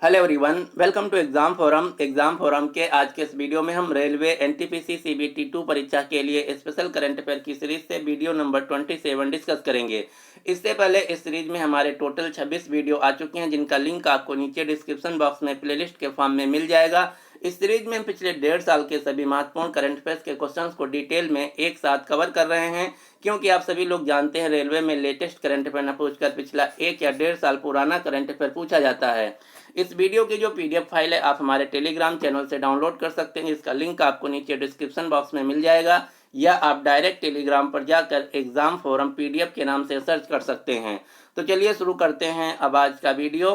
Hello everyone, welcome to exam forum के आज के इस वीडियो में हम रेलवे एनटीपीसी सीबीटी 2 परीक्षा के लिए स्पेशल करंट अफेयर की सीरीज से वीडियो नंबर 27 डिस्कस करेंगे। इससे पहले इस सीरीज में हमारे टोटल 26 वीडियो आ चुके हैं, जिनका लिंक आपको नीचे डिस्क्रिप्शन बॉक्स में प्लेलिस्ट के फॉर्म में मिल जाएगा। इस सीरीज में हम पिछले 1.5 साल के सभी महत्वपूर्ण करंट अफेयर्स के क्वेश्चंस को डिटेल में एक साथ कवर कर रहे हैं, क्योंकि आप सभी लोग जानते हैं रेलवे में लेटेस्ट करंट अफेयर न पूछकर पिछला 1 या 1.5 साल पुराना करंट अफेयर पूछा जाता है। इस वीडियो की जो पीडीएफ फाइल है आप हमारे टेलीग्राम चैनल से डाउनलोड कर सकते हैं, इसका लिंक आपको नीचे डिस्क्रिप्शन बॉक्स में मिल जाएगा, या आप डायरेक्ट टेलीग्राम पर जाकर एग्जाम फोरम पीडीएफ के नाम से सर्च कर सकते हैं। तो चलिए शुरू करते हैं अब आज का वीडियो।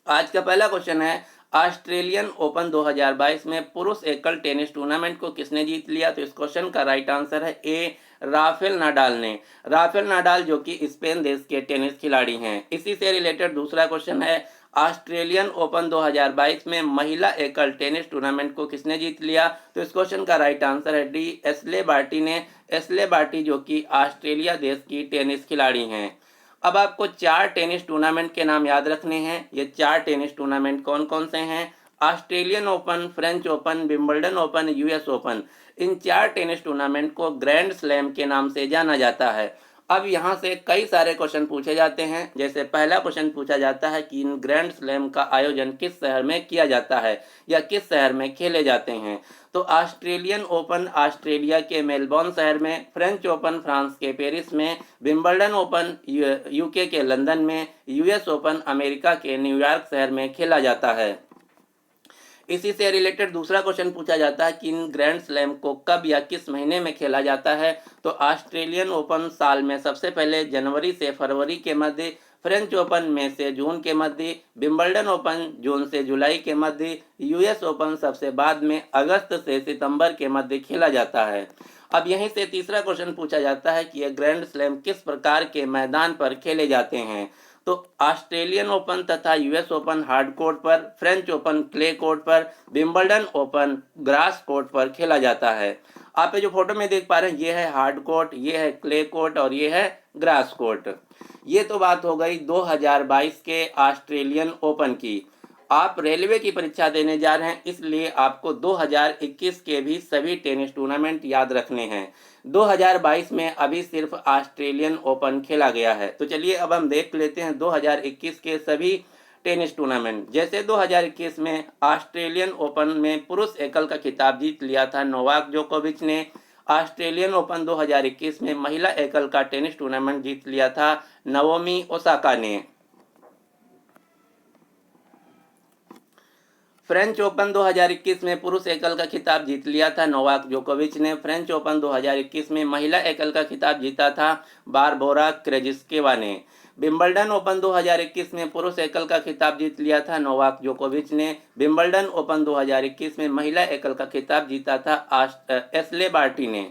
आज का पहला क्वेश्चन है, ऑस्ट्रेलियन ओपन 2022 में पुरुष एकल टेनिस टूर्नामेंट को किसने जीत लिया? तो इस क्वेश्चन का राइट आंसर है ए, राफेल नाडाल ने। राफेल नाडाल जो कि स्पेन देश के टेनिस खिलाड़ी हैं। इसी से रिलेटेड दूसरा क्वेश्चन है, ऑस्ट्रेलियन ओपन 2022 में महिला एकल टेनिस टूर्नामेंट को किसने जीत लिया? तो इस क्वेश्चन का राइट आंसर है डी, एशले बार्टी ने। एशले बार्टी जो कि ऑस्ट्रेलिया देश की टेनिस खिलाड़ी हैं। अब आपको 4 टेनिस टूर्नामेंट के नाम याद रखने हैं। ये 4 टेनिस टूर्नामेंट कौन कौन से हैं? Australian open, French open, Wimbledon open, US open. इन 4 टेनिस टूर्नामेंट को ग्रैंड स्लैम के नाम से जाना जाता है। अब यहाँ से कई सारे क्वेश्चन पूछे जाते हैं। जैसे पहला क्वेश्चन पूछा जाता है कि इन ग्रैंड स्लैम का आयोजन किस शहर में किया जाता है या किस शहर में खेले जाते हैं? तो ऑस्ट्रेलियन ओपन ऑस्ट्रेलिया के मेलबोर्न शहर में, फ्रेंच ओपन फ्रांस के पेरिस में, विंबलडन ओपन यूके के लंदन में, यूएस ओपन अमेरिका के न्यूयॉर्क शहर में खेला जाता है। इसी से रिलेटेड दूसरा क्वेश्चन पूछा जाता है कि इन ग्रैंड स्लैम को कब या किस महीने में खेला जाता है? तो ऑस्ट्रेलियन ओपन साल में सबसे पहले जनवरी से फरवरी के मध्य, फ्रेंच ओपन मई से जून के मध्य, विंबलडन ओपन जून से जुलाई के मध्य, यूएस ओपन सबसे बाद में अगस्त से सितंबर के मध्य खेला जाता है। अब यहीं से तीसरा क्वेश्चन पूछा जाता है कि यह ग्रैंड स्लैम किस प्रकार के मैदान पर खेले जाते हैं? तो ऑस्ट्रेलियन ओपन तथा यूएस ओपन हार्ड कोर्ट पर, फ्रेंच ओपन क्ले कोर्ट पर, विंबलडन ओपन ग्रास कोर्ट पर खेला जाता है। आप ये जो फोटो में देख पा रहे हैं, ये है हार्ड कोर्ट, ये है क्ले कोर्ट और ये है ग्रास कोर्ट। ये तो बात हो गई 2022 के ऑस्ट्रेलियन ओपन की। आप रेलवे की परीक्षा देने जा रहे हैं, इसलिए आपको 2021 के भी सभी टेनिस टूर्नामेंट याद रखने हैं। 2022 में अभी सिर्फ ऑस्ट्रेलियन ओपन खेला गया है। तो चलिए अब हम देख लेते हैं 2021 के सभी टेनिस टूर्नामेंट। जैसे 2021 में ऑस्ट्रेलियन ओपन में पुरुष एकल का खिताब जीत लिया था नोवाक जोकोविच ने। ऑस्ट्रेलियन ओपन 2021 में महिला एकल का टेनिस टूर्नामेंट जीत लिया था नाओमी ओसाका ने। फ्रेंच ओपन 2021 में पुरुष एकल का खिताब जीत लिया था नोवाक जोकोविच ने। फ्रेंच ओपन 2021 में महिला एकल का खिताब जीता था बारबोरा क्रेजिस्केवा ने। विंबलडन ओपन 2021 में पुरुष एकल का खिताब जीत लिया था नोवाक जोकोविच ने। विंबलडन ओपन 2021 में महिला एकल का खिताब जीता था एशले बार्टी ने।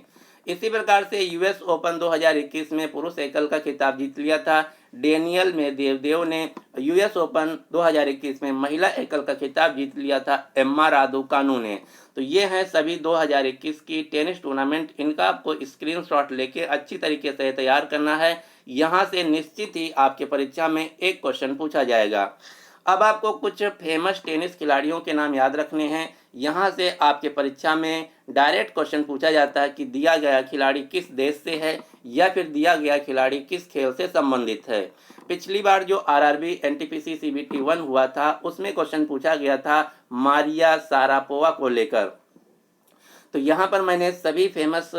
इसी प्रकार से यूएस ओपन 2021 में पुरुष एकल का खिताब जीत लिया था डेनियल मेदवेदेव ने। यूएस ओपन 2021 में महिला एकल का खिताब जीत लिया था एम्मा रादुकानु ने। तो ये हैं सभी 2021 की टेनिस टूर्नामेंट। इनका आपको स्क्रीनशॉट लेके अच्छी तरीके से तैयार करना है। यहाँ से निश्चित ही आपके परीक्षा में एक क्वेश्चन पूछा जाएगा। अब आपको कुछ फेमस टेनिस खिलाड़ियों के नाम याद रखने हैं। यहाँ से आपके परीक्षा में डायरेक्ट क्वेश्चन पूछा जाता है कि दिया गया खिलाड़ी किस देश से है या फिर दिया गया खिलाड़ी किस खेल से संबंधित है। पिछली बार जो आरआरबी एनटीपीसी सीबीटी 1 हुआ था, उसमें क्वेश्चन पूछा गया था मारिया सारापोवा को लेकर। तो यहाँ पर मैंने सभी फेमस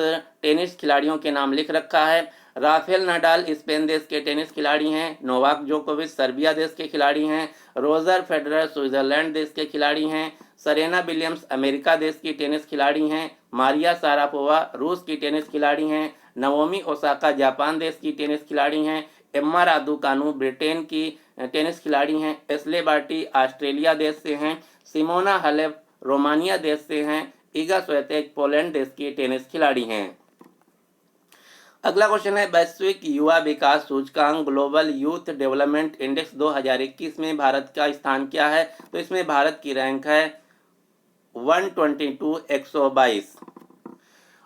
टेनिस खिलाड़ियों के नाम लिख रखा है। राफेल नाडाल स्पेन देश के टेनिस खिलाड़ी हैं। नोवाक जोकोविच सर्बिया देश के खिलाड़ी हैं। रोजर फेडरर स्विट्जरलैंड देश के खिलाड़ी हैं। सरेना विलियम्स अमेरिका देश की टेनिस खिलाड़ी हैं। मारिया सारापोवा रूस की टेनिस खिलाड़ी हैं। नाओमी ओसाका जापान देश की टेनिस खिलाड़ी हैं। एम्मा रादुकानु ब्रिटेन की टेनिस खिलाड़ी हैं। एशले बार्टी ऑस्ट्रेलिया देश से हैं। सिमोना हालेप रोमानिया देश से हैं। इगा स्विएटेक पोलैंड देश की टेनिस खिलाड़ी हैं। अगला क्वेश्चन है, वैश्विक युवा विकास सूचकांक ग्लोबल यूथ डेवलपमेंट इंडेक्स 2021 में भारत का स्थान क्या है? तो इसमें भारत की रैंक है 122 122।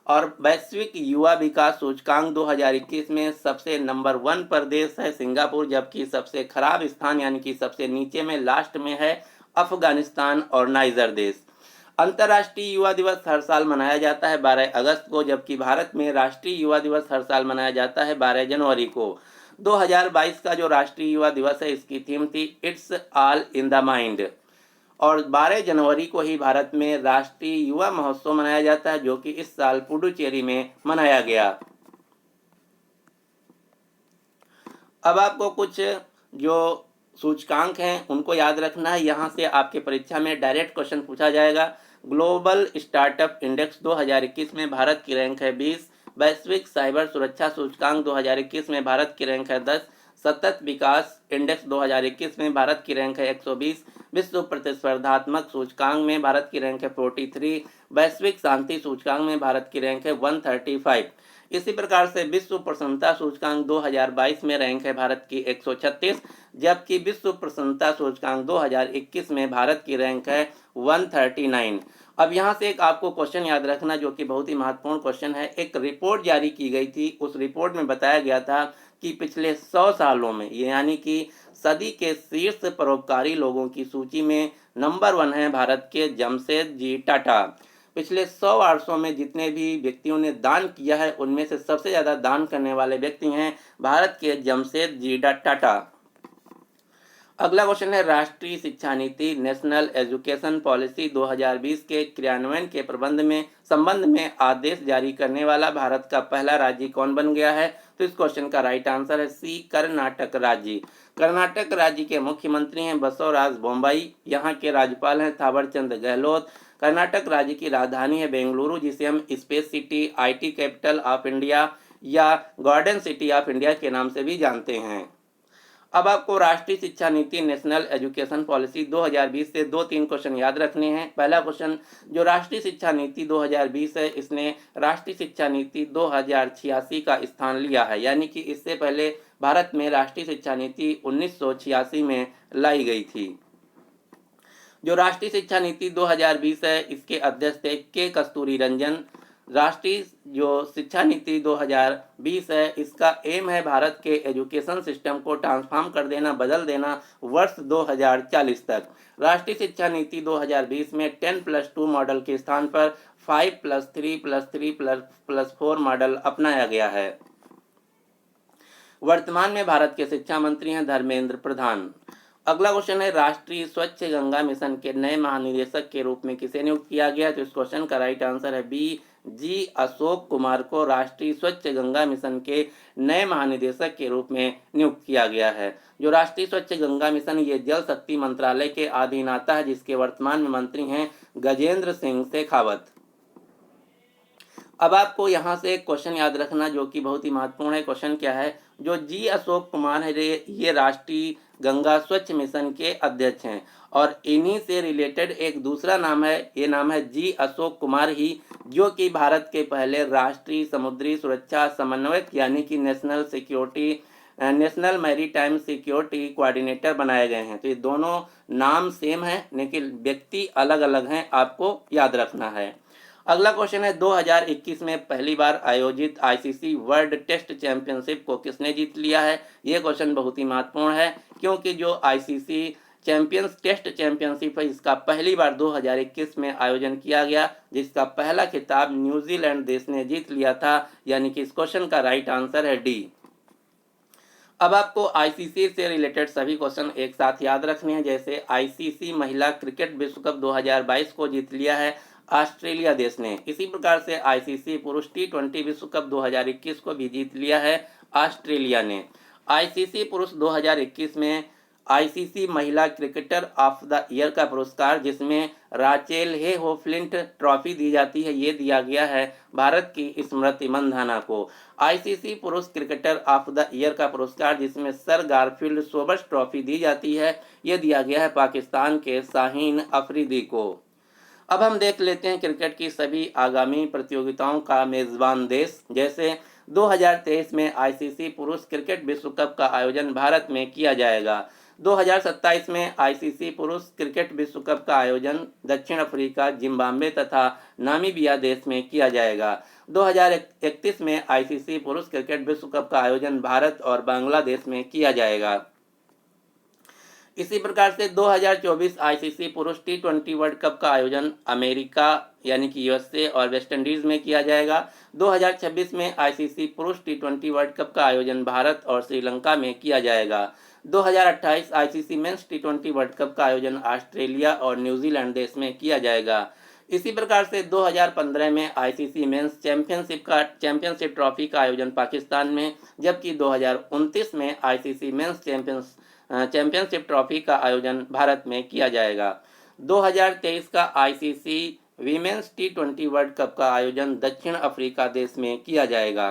और वैश्विक युवा विकास सूचकांक 2021 में सबसे नंबर 1 पर देश है सिंगापुर, जबकि सबसे खराब स्थान यानी कि सबसे नीचे में लास्ट में है अफगानिस्तान और नाइजर देश। अंतर्राष्ट्रीय युवा दिवस हर साल मनाया जाता है 12 अगस्त को, जबकि भारत में राष्ट्रीय युवा दिवस हर साल मनाया जाता है 12 जनवरी को। 2022 का जो राष्ट्रीय युवा दिवस है, इसकी थीम थी it's all in the mind. और 12 जनवरी को ही भारत में राष्ट्रीय युवा महोत्सव मनाया जाता है, जो कि इस साल पुडुचेरी में मनाया गया। अब आपको कुछ जो सूचकांक हैं उनको याद रखना है। यहाँ से आपके परीक्षा में डायरेक्ट क्वेश्चन पूछा जाएगा। ग्लोबल स्टार्टअप इंडेक्स 2021 में भारत की रैंक है 20। वैश्विक साइबर सुरक्षा सूचकांक 2021 में भारत की रैंक है 10। सतत विकास इंडेक्स 2021 में भारत की रैंक है 120। विश्व प्रतिस्पर्धात्मक सूचकांक में भारत की रैंक है 43। वैश्विक शांति सूचकांक में भारत की रैंक है 135। इसी प्रकार से विश्व प्रसन्नता सूचकांक 2022 में रैंक है भारत की 136, जबकि विश्व प्रसन्नता सूचकांक 2021 में भारत की रैंक है 139। अब यहाँ से एक आपको क्वेश्चन याद रखना जो कि बहुत ही महत्वपूर्ण क्वेश्चन है। एक रिपोर्ट जारी की गई थी, उस रिपोर्ट में बताया गया था कि पिछले 100 सालों में, यानी कि सदी के शीर्ष परोपकारी लोगों की सूची में नंबर 1 है भारत के जमशेदजी टाटा। पिछले 100 वर्षों में जितने भी व्यक्तियों ने दान किया है, उनमें से सबसे ज़्यादा दान करने वाले व्यक्ति हैं भारत के जमशेदजी टाटा। अगला क्वेश्चन है, राष्ट्रीय शिक्षा नीति नेशनल एजुकेशन पॉलिसी 2020 के क्रियान्वयन के संबंध में आदेश जारी करने वाला भारत का पहला राज्य कौन बन गया है? तो इस क्वेश्चन का राइट आंसर है सी, कर्नाटक राज्य। कर्नाटक राज्य के मुख्यमंत्री हैं बसवराज बोम्मई। यहाँ के राज्यपाल हैं थावरचंद गहलोत। कर्नाटक राज्य की राजधानी है बेंगलुरु, जिसे हम space city, IT capital of India या गार्डन सिटी ऑफ इंडिया के नाम से भी जानते हैं। अब आपको राष्ट्रीय शिक्षा नीति नेशनल एजुकेशन पॉलिसी 2020 से 2-3 क्वेश्चन याद रखने हैं। पहला क्वेश्चन, जो राष्ट्रीय शिक्षा नीति 2020 है, इसने राष्ट्रीय शिक्षा नीति 2086 का स्थान लिया है, यानी कि इससे पहले भारत में राष्ट्रीय शिक्षा नीति 1986 में लाई गई थी। जो राष्ट्रीय शिक्षा नीति 2020 है, इसके अध्यक्ष थे के कस्तूरी रंजन। राष्ट्रीय जो शिक्षा नीति 2020 है, इसका एम है भारत के एजुकेशन सिस्टम को ट्रांसफॉर्म कर देना, बदल देना वर्ष 2040 तक। राष्ट्रीय शिक्षा नीति 2020 में 10+2 मॉडल के स्थान पर 5+3+3+4 मॉडल अपनाया गया है। वर्तमान में भारत के शिक्षा मंत्री हैं धर्मेंद्र प्रधान। अगला क्वेश्चन है, राष्ट्रीय स्वच्छ गंगा मिशन के नए महानिदेशक के रूप में किसे नियुक्त किया गया? तो इस क्वेश्चन का राइट आंसर है बी, जी अशोक कुमार को राष्ट्रीय स्वच्छ गंगा मिशन के नए महानिदेशक के रूप में नियुक्त किया गया है। जो राष्ट्रीय स्वच्छ गंगा मिशन, ये जल शक्ति मंत्रालय के अधीन आता है, जिसके वर्तमान में मंत्री हैं गजेंद्र सिंह शेखावत। अब आपको यहाँ से एक क्वेश्चन याद रखना जो कि बहुत ही महत्वपूर्ण है। क्वेश्चन क्या है? जो जी अशोक कुमार है, ये राष्ट्रीय गंगा स्वच्छ मिशन के अध्यक्ष हैं, और इन्हीं से रिलेटेड एक दूसरा नाम है, ये नाम है जी अशोक कुमार ही, जो कि भारत के पहले राष्ट्रीय समुद्री सुरक्षा समन्वयक यानी कि नेशनल मैरीटाइम सिक्योरिटी कोऑर्डिनेटर बनाए गए हैं। तो ये दोनों नाम सेम है, लेकिन व्यक्ति अलग अलग हैं, आपको याद रखना है। अगला क्वेश्चन है, 2021 में पहली बार आयोजित ICC वर्ल्ड टेस्ट चैंपियनशिप को किसने जीत लिया है? ये क्वेश्चन बहुत ही महत्वपूर्ण है, क्योंकि जो ICC टेस्ट चैंपियनशिप है, इसका पहली बार 2021 में आयोजन किया गया, जिसका पहला खिताब न्यूजीलैंड देश ने जीत लिया था, यानी कि इस क्वेश्चन का राइट आंसर है डी। अब आपको ICC से रिलेटेड सभी क्वेश्चन एक साथ याद रखने हैं। जैसे ICC महिला क्रिकेट विश्व कप 2022 को जीत लिया है ऑस्ट्रेलिया देश ने। इसी प्रकार से ICC पुरुष T20 विश्व कप 2021 को भी जीत लिया है ऑस्ट्रेलिया ने। ICC पुरुष 2021 में ICC महिला क्रिकेटर ऑफ द ईयर का पुरस्कार, जिसमें राचेल हे होफ्लिंट ट्रॉफी दी जाती है, ये दिया गया है भारत की स्मृति मंधाना को। ICC पुरुष क्रिकेटर ऑफ द ईयर का पुरस्कार, जिसमें सर गारफील्ड सोबर्स ट्रॉफी दी जाती है, ये दिया गया है पाकिस्तान के शाहीन अफरीदी को। अब हम देख लेते हैं क्रिकेट की सभी आगामी प्रतियोगिताओं का मेजबान देश। जैसे 2023 में ICC पुरुष क्रिकेट विश्व कप का आयोजन भारत में किया जाएगा। 2027 में आईसीसी पुरुष क्रिकेट विश्व कप का आयोजन दक्षिण अफ्रीका, जिम्बाब्वे तथा नामीबिया देश में किया जाएगा। 2031 में आईसीसी पुरुष क्रिकेट विश्व कप का आयोजन भारत और बांग्लादेश में किया जाएगा। इसी प्रकार से 2024 आईसीसी पुरुष टी20 वर्ल्ड कप का आयोजन अमेरिका यानी कि यूएसए और वेस्ट इंडीज में किया जाएगा। 2026 में आईसीसी पुरुष टी20 वर्ल्ड कप का आयोजन भारत और श्रीलंका में किया जाएगा। 2028 आईसीसी मेंस टी20 वर्ल्ड कप का आयोजन ऑस्ट्रेलिया और न्यूजीलैंड देश में किया जाएगा। इसी प्रकार से 2015 में आईसीसी मेंस चैंपियनशिप ट्रॉफी का आयोजन पाकिस्तान में, जबकि 2029 में आईसीसी मेंस चैंपियनशिप ट्रॉफी का आयोजन भारत में किया जाएगा। 2023 का आईसीसी वीमेंस टी20 वर्ल्ड कप का आयोजन दक्षिण अफ्रीका देश में किया जाएगा।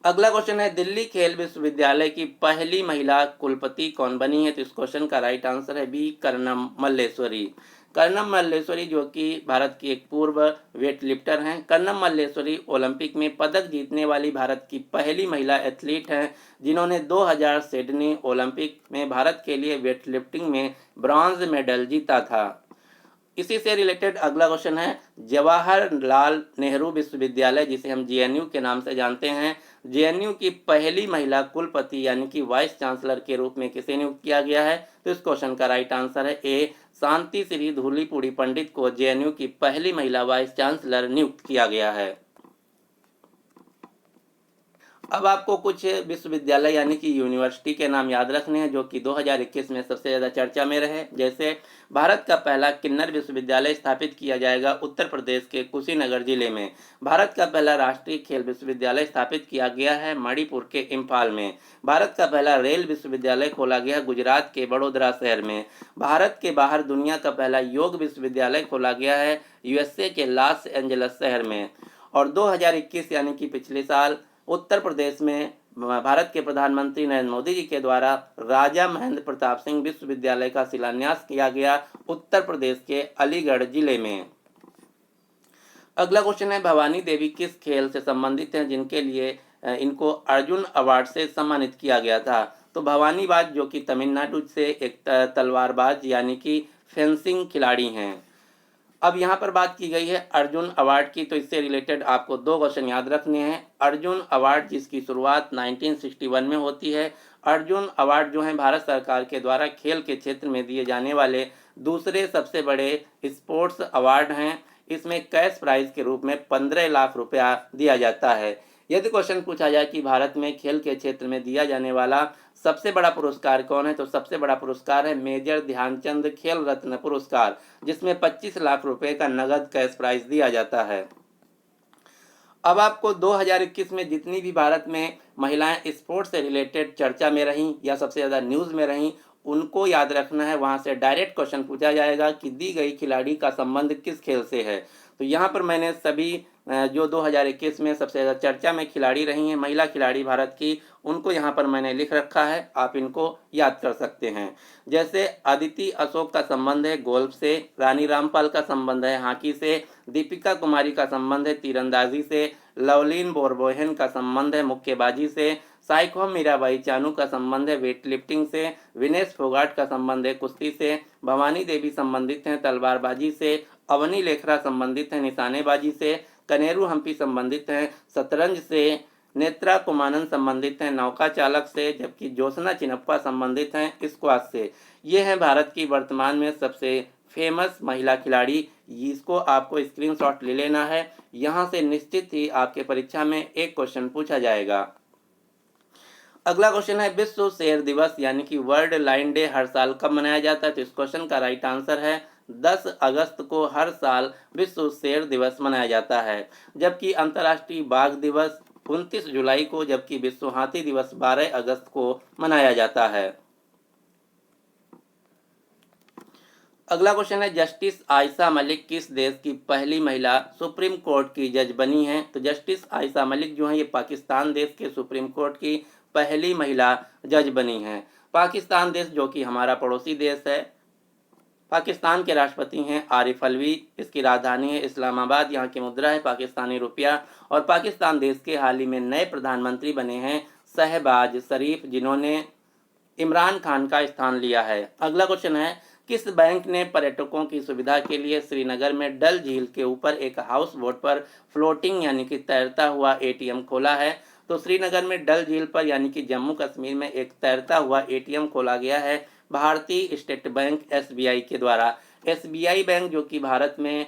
अगला क्वेश्चन है, दिल्ली खेल विश्वविद्यालय की पहली महिला कुलपति कौन बनी है? तो इस क्वेश्चन का राइट आंसर है बी, कर्णम मल्लेश्वरी। कर्णम मल्लेश्वरी जो कि भारत की एक पूर्व वेट लिफ्टर हैं। कर्णम मल्लेश्वरी ओलंपिक में पदक जीतने वाली भारत की पहली महिला एथलीट हैं, जिन्होंने 2000 सिडनी ओलंपिक में भारत के लिए वेट लिफ्टिंग में ब्रॉन्ज मेडल जीता था। इसी से रिलेटेड अगला क्वेश्चन है, जवाहरलाल नेहरू विश्वविद्यालय जिसे हम जेएनयू के नाम से जानते हैं, जेएनयू की पहली महिला कुलपति यानी कि वाइस चांसलर के रूप में किसे नियुक्त किया गया है? तो इस क्वेश्चन का राइट आंसर है ए, शांति श्री धूलीपुड़ी पंडित को जेएनयू की पहली महिला वाइस चांसलर नियुक्त किया गया है। अब आपको कुछ विश्वविद्यालय यानी कि यूनिवर्सिटी के नाम याद रखने हैं जो कि 2021 में सबसे ज़्यादा चर्चा में रहे। जैसे भारत का पहला किन्नर विश्वविद्यालय स्थापित किया जाएगा उत्तर प्रदेश के कुशीनगर जिले में। भारत का पहला राष्ट्रीय खेल विश्वविद्यालय स्थापित किया गया है मणिपुर के इम्फाल में। भारत का पहला रेल विश्वविद्यालय खोला गया गुजरात के वडोदरा शहर में। भारत के बाहर दुनिया का पहला योग विश्वविद्यालय खोला गया है यूएसए के लॉस एंजल्स शहर में। और 2021 यानी कि पिछले साल उत्तर प्रदेश में भारत के प्रधानमंत्री नरेंद्र मोदी जी के द्वारा राजा महेंद्र प्रताप सिंह विश्वविद्यालय का शिलान्यास किया गया उत्तर प्रदेश के अलीगढ़ जिले में। अगला क्वेश्चन है, भवानी देवी किस खेल से संबंधित हैं जिनके लिए इनको अर्जुन अवार्ड से सम्मानित किया गया था? तो भवानीबाज जो कि तमिलनाडु से एक तलवारबाज यानी कि फेंसिंग खिलाड़ी हैं। अब यहाँ पर बात की गई है अर्जुन अवार्ड की, तो इससे रिलेटेड आपको दो क्वेश्चन याद रखने हैं। अर्जुन अवार्ड जिसकी शुरुआत 1961 में होती है। अर्जुन अवार्ड जो है भारत सरकार के द्वारा खेल के क्षेत्र में दिए जाने वाले दूसरे सबसे बड़े स्पोर्ट्स अवार्ड हैं। इसमें कैश प्राइज के रूप में 15 लाख रुपया दिया जाता है। यदि क्वेश्चन पूछा जाए कि भारत में खेल के क्षेत्र में दिया जाने वाला सबसे बड़ा पुरस्कार कौन है, तो सबसे बड़ा पुरस्कार है मेजर ध्यानचंद खेल रत्न पुरस्कार, जिसमें 25 लाख रुपए का नगद कैश प्राइज दिया जाता है। अब आपको 2021 में जितनी भी भारत में महिलाएं स्पोर्ट्स से रिलेटेड चर्चा में रहीं या सबसे ज़्यादा न्यूज़ में रहीं, उनको याद रखना है। वहाँ से डायरेक्ट क्वेश्चन पूछा जाएगा कि दी गई खिलाड़ी का संबंध किस खेल से है। तो यहाँ पर मैंने सभी जो 2021 में सबसे ज़्यादा चर्चा में खिलाड़ी रही हैं महिला खिलाड़ी भारत की, उनको यहाँ पर मैंने लिख रखा है, आप इनको याद कर सकते हैं। जैसे अदिति अशोक का संबंध है गोल्फ से, रानी रामपाल का संबंध है हॉकी से, दीपिका कुमारी का संबंध है तीरंदाजी से, लवलीन बोरगोहेन का संबंध है मुक्केबाजी से, साइखोम मीराबाई चानू का संबंध है वेट लिफ्टिंग से, विनेश फोगाट का संबंध है कुश्ती से, भवानी देवी संबंधित हैं तलवारबाजी से, अवनी लेखरा संबंधित हैं निशानेबाजी से, कनेरू हम्पी संबंधित हैं शतरंज से, नेत्रा कुमानन संबंधित हैं नौका चालक से, जबकि ज्योत्सना चिनप्पा संबंधित हैं स्क्वाश से। ये हैं भारत की वर्तमान में सबसे फेमस महिला खिलाड़ी। इसको आपको स्क्रीनशॉट ले लेना है, यहाँ से निश्चित ही आपके परीक्षा में एक क्वेश्चन पूछा जाएगा। अगला क्वेश्चन है, विश्व शेर दिवस यानी कि वर्ल्ड लायन डे हर साल कब मनाया जाता है? तो इस क्वेश्चन का राइट आंसर है 10 अगस्त को हर साल विश्व शेर दिवस मनाया जाता है। जबकि अंतर्राष्ट्रीय बाघ दिवस 29 जुलाई को, जबकि विश्व हाथी दिवस 12 अगस्त को मनाया जाता है। अगला क्वेश्चन है, जस्टिस आयशा मलिक किस देश की पहली महिला सुप्रीम कोर्ट की जज बनी हैं? तो जस्टिस आयशा मलिक जो है ये पाकिस्तान देश के सुप्रीम कोर्ट की पहली महिला जज बनी हैं। पाकिस्तान देश जो कि हमारा पड़ोसी देश है। पाकिस्तान के राष्ट्रपति हैं आरिफ अलवी, इसकी राजधानी है इस्लामाबाद, यहाँ की मुद्रा है पाकिस्तानी रुपया। और पाकिस्तान देश के हाल ही में नए प्रधानमंत्री बने हैं शहबाज शरीफ, जिन्होंने इमरान खान का स्थान लिया है। अगला क्वेश्चन है, किस बैंक ने पर्यटकों की सुविधा के लिए श्रीनगर में डल झील के ऊपर एक हाउस बोट पर फ्लोटिंग यानी कि तैरता हुआ एटीएम खोला है? तो श्रीनगर में डल झील पर यानी कि जम्मू कश्मीर में एक तैरता हुआ एटीएम खोला गया है भारतीय स्टेट बैंक एसबीआई के द्वारा। एसबीआई बैंक जो कि भारत में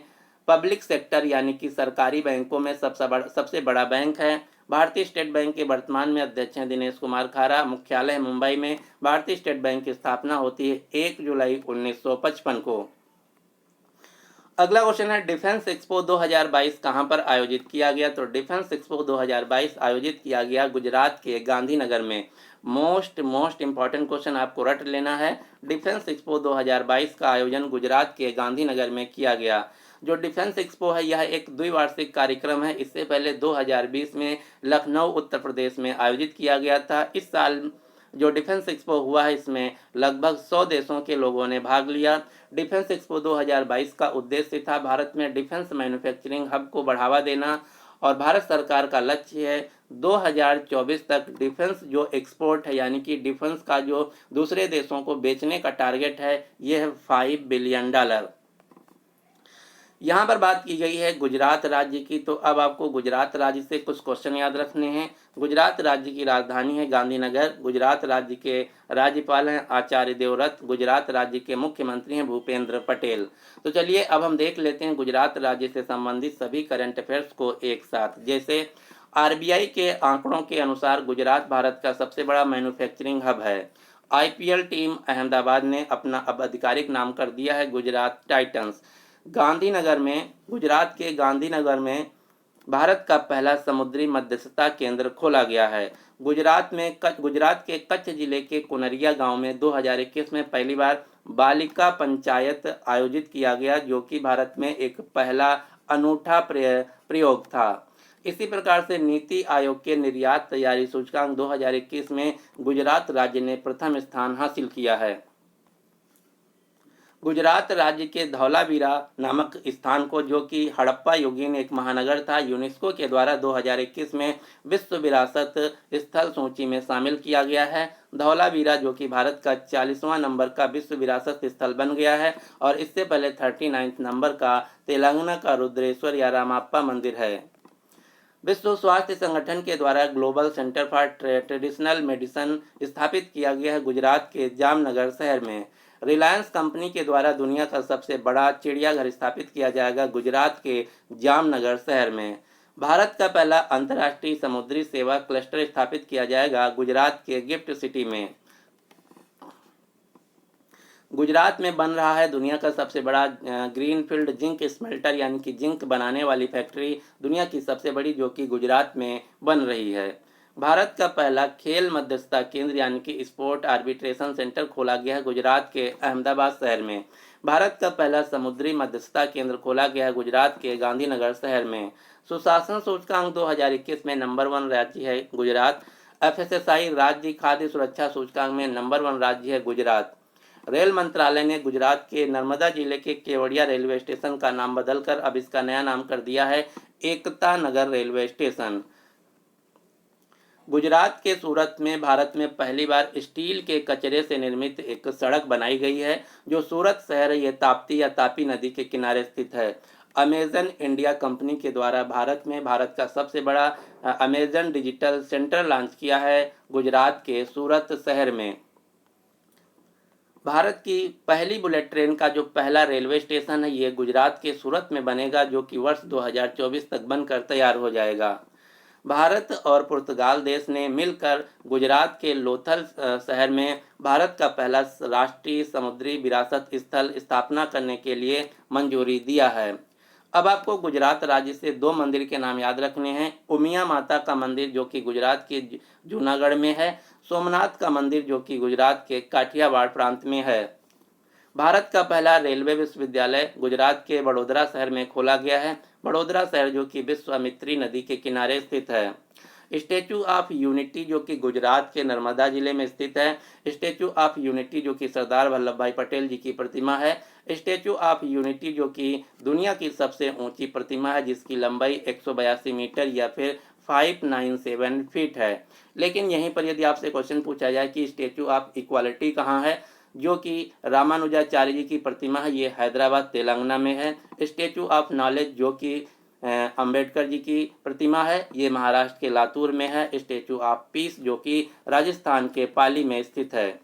पब्लिक सेक्टर यानी कि सरकारी बैंकों में सबसे बड़ा बैंक है। भारतीय स्टेट बैंक के वर्तमान में अध्यक्ष हैं दिनेश कुमार खारा। मुख्यालय है मुंबई में। भारतीय स्टेट बैंक की स्थापना होती है 1 जुलाई 1955 को। अगला क्वेश्चन है, डिफेंस एक्सपो 2022 कहां पर आयोजित किया गया? तो डिफेंस एक्सपो 2022 आयोजित किया गया गुजरात के गांधीनगर में। मोस्ट इंपॉर्टेंट क्वेश्चन आपको रट लेना है। डिफेंस एक्सपो 2022 का आयोजन गुजरात के गांधीनगर में किया गया। जो डिफेंस एक्सपो है यह एक द्विवार्षिक कार्यक्रम है। इससे पहले 2020 में लखनऊ उत्तर प्रदेश में आयोजित किया गया था। इस साल जो डिफेंस एक्सपो हुआ है इसमें लगभग 100 देशों के लोगों ने भाग लिया। डिफेंस एक्सपो 2022 का उद्देश्य था भारत में डिफेंस मैन्युफैक्चरिंग हब को बढ़ावा देना और भारत सरकार का लक्ष्य है 2024 तक डिफेंस जो एक्सपोर्ट है यानी कि डिफेंस का जो दूसरे देशों को बेचने का टारगेट है यह है $5 बिलियन। यहाँ पर बात की गई है गुजरात राज्य की, तो अब आपको गुजरात राज्य से कुछ क्वेश्चन याद रखने हैं। गुजरात राज्य की राजधानी है गांधीनगर। गुजरात राज्य के राज्यपाल हैं आचार्य देवव्रत। गुजरात राज्य के मुख्यमंत्री हैं भूपेंद्र पटेल। तो चलिए अब हम देख लेते हैं गुजरात राज्य से संबंधित सभी करंट अफेयर्स को एक साथ। जैसे आरबीआई के आंकड़ों के अनुसार गुजरात भारत का सबसे बड़ा मैन्युफैक्चरिंग हब है। आईपीएल टीम अहमदाबाद ने अपना अब आधिकारिक नाम कर दिया है गुजरात टाइटंस। गांधीनगर में गुजरात के गांधीनगर में भारत का पहला समुद्री मध्यस्थता केंद्र खोला गया है। गुजरात के कच्छ जिले के कुनरिया गांव में 2021 में पहली बार बालिका पंचायत आयोजित किया गया जो कि भारत में एक पहला अनूठा प्रयोग था। इसी प्रकार से नीति आयोग के निर्यात तैयारी सूचकांक 2021 में गुजरात राज्य ने प्रथम स्थान हासिल किया है। गुजरात राज्य के धौलावीरा नामक स्थान को जो कि हड़प्पा युगीन एक महानगर था यूनेस्को के द्वारा 2021 में विश्व विरासत स्थल सूची में शामिल किया गया है। धौलावीरा जो कि भारत का 40वां नंबर का विश्व विरासत स्थल बन गया है और इससे पहले 39 नंबर का तेलंगाना का रुद्रेश्वर या रामाप्पा मंदिर है। विश्व स्वास्थ्य संगठन के द्वारा global centre for traditional medicine स्थापित किया गया है गुजरात के जामनगर शहर में। रिलायंस कंपनी के द्वारा दुनिया का सबसे बड़ा चिड़ियाघर स्थापित किया जाएगा गुजरात के जामनगर शहर में। भारत का पहला अंतर्राष्ट्रीय समुद्री सेवा क्लस्टर स्थापित किया जाएगा गुजरात के गिफ्ट सिटी में। गुजरात में बन रहा है दुनिया का सबसे बड़ा ग्रीनफील्ड जिंक स्मेल्टर यानी कि जिंक बनाने वाली फैक्ट्री दुनिया की सबसे बड़ी जो कि गुजरात में बन रही है। भारत का पहला खेल मध्यस्थता केंद्र यानी कि स्पोर्ट आर्बिट्रेशन सेंटर खोला गया है गुजरात के अहमदाबाद शहर में। भारत का पहला समुद्री मध्यस्थता केंद्र खोला गया है गुजरात के गांधीनगर शहर में। सुशासन सूचकांक 2021 में नंबर 1 राज्य है गुजरात। एफएसएसआई राज्य खाद्य सुरक्षा सूचकांक में नंबर 1 राज्य है गुजरात। रेल मंत्रालय ने गुजरात के नर्मदा जिले के केवड़िया रेलवे स्टेशन का नाम बदलकर अब इसका नया नाम कर दिया है एकता नगर रेलवे स्टेशन। गुजरात के सूरत में भारत में पहली बार स्टील के कचरे से निर्मित एक सड़क बनाई गई है जो सूरत शहर ये ताप्ती या तापी नदी के किनारे स्थित है। अमेजन इंडिया कंपनी के द्वारा भारत में भारत का सबसे बड़ा अमेजन डिजिटल सेंटर लॉन्च किया है गुजरात के सूरत शहर में। भारत की पहली बुलेट ट्रेन का जो पहला रेलवे स्टेशन है ये गुजरात के सूरत में बनेगा जो कि वर्ष 2024 तक बनकर तैयार हो जाएगा। भारत और पुर्तगाल देश ने मिलकर गुजरात के लोथल शहर में भारत का पहला राष्ट्रीय समुद्री विरासत स्थल स्थापना करने के लिए मंजूरी दिया है। अब आपको गुजरात राज्य से 2 मंदिर के नाम याद रखने हैं। उमिया माता का मंदिर जो कि गुजरात के जूनागढ़ में है। सोमनाथ का मंदिर जो कि गुजरात के काठियावाड़ प्रांत में है। भारत का पहला रेलवे विश्वविद्यालय गुजरात के बड़ोदरा शहर में खोला गया है। बड़ोदरा शहर जो कि विश्वामित्री नदी के किनारे स्थित है। स्टैचू ऑफ यूनिटी जो कि गुजरात के नर्मदा जिले में स्थित है। स्टैचू ऑफ यूनिटी जो कि सरदार वल्लभ भाई पटेल जी की प्रतिमा है। स्टैचू ऑफ यूनिटी जो कि दुनिया की सबसे ऊंची प्रतिमा है जिसकी लंबाई 182 मीटर या फिर 597 फीट है। लेकिन यहीं पर यदि आपसे क्वेश्चन पूछा जाए कि स्टैचू ऑफ इक्वालिटी कहाँ है, जो कि रामानुजाचार्य जी की प्रतिमा है, ये हैदराबाद तेलंगाना में है। स्टैचू ऑफ नॉलेज जो कि अंबेडकर जी की प्रतिमा है, ये महाराष्ट्र के लातूर में है। स्टैचू ऑफ पीस जो कि राजस्थान के पाली में स्थित है।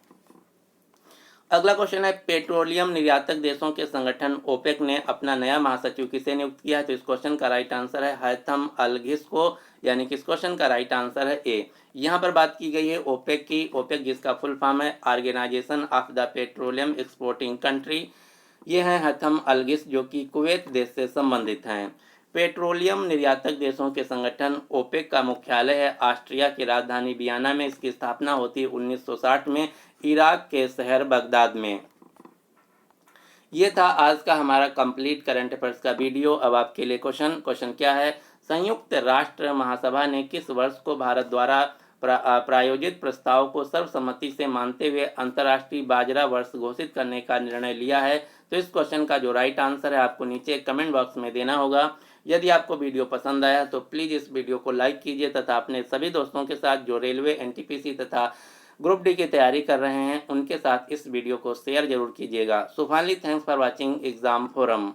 अगला क्वेश्चन है, पेट्रोलियम निर्यातक देशों के संगठन ओपेक ने अपना नया महासचिव किसे नियुक्त किया है? तो इस क्वेश्चन का राइट आंसर है हैथम अलघिस को, यानी कि इस क्वेश्चन का राइट आंसर है ए। यहाँ पर बात की गई है ओपेक की। ओपेक जिसका फुल फॉर्म है organisation of the petroleum exporting country. ये हैं हैथम अलघिस जो कि कुवैत देश से संबंधित हैं। पेट्रोलियम निर्यातक देशों के संगठन ओपेक का मुख्यालय है ऑस्ट्रिया की राजधानी वियना में। इसकी स्थापना होती है 1960 में इराक के शहर बगदाद में। ये था आज का हमारा कंप्लीट करंट अफेयर्स का वीडियो। अब आपके लिए क्वेश्चन क्या है, संयुक्त राष्ट्र महासभा ने किस वर्ष को भारत द्वारा प्रायोजित प्रस्ताव को सर्वसम्मति से मानते हुए अंतर्राष्ट्रीय बाजरा वर्ष घोषित करने का निर्णय लिया है? तो इस क्वेश्चन का जो राइट आंसर है आपको नीचे कमेंट बॉक्स में देना होगा। यदि आपको वीडियो पसंद आया तो प्लीज़ इस वीडियो को लाइक कीजिए तथा अपने सभी दोस्तों के साथ जो रेलवे एनटीपीसी तथा ग्रुप डी की तैयारी कर रहे हैं उनके साथ इस वीडियो को शेयर जरूर कीजिएगा। So finally thanks for watching exam forum.